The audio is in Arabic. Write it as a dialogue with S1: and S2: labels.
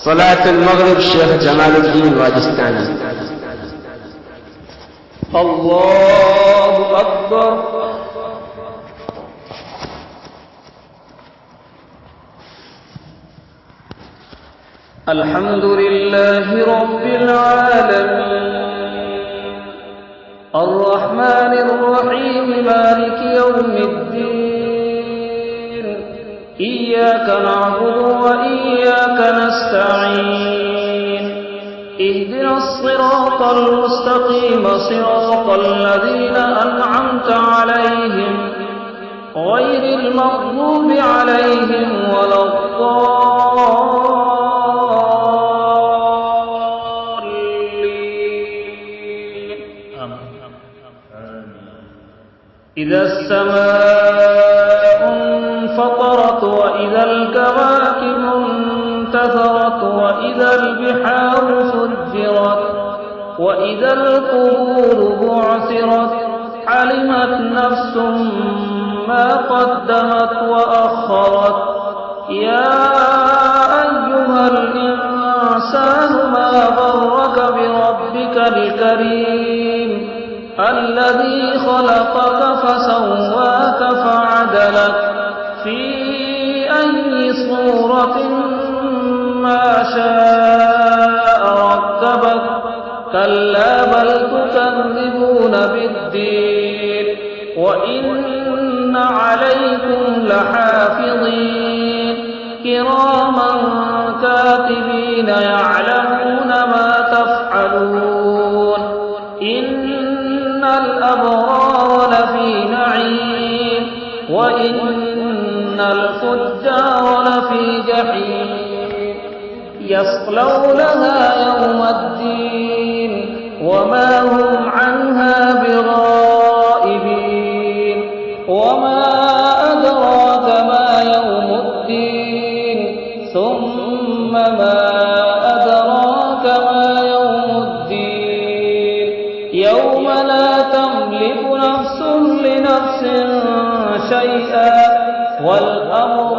S1: صلاة المغرب الشيخ جمال الدين الواجستاني.
S2: الله أكبر. الحمد لله رب العالمين الرحمن الرحيم مالك يوم الدين إياك نعبد وإياك نستعين اهدنا الصراط المستقيم صراط الذين أنعمت عليهم غير المغضوب عليهم ولا الضالين. إذا السماء انفطرت وإذا الكواكب انتثرت وإذا البحار سجرت وإذا القبور بعثرت علمت نفس ما قدمت وأخرت. يا أيها الإنسان ما غرك بربك الكريم الذي خلقك فسواك فعدلك في أي صورة ما شاء ركبك. كلا بل تكذبون بالدين وإن عليكم لحافظين كراما كاتبين يعلمون ما تفعلون. إن الأبرار لفي نعيم وإن الفجار لفي جحيم يصلونها يوم الدين وما هم عنها بغائبين. وما أدراك ما يوم الدين ثم ما أدراك ما يوم الدين يوم لا تملك نفس لنفس شيئا والأمر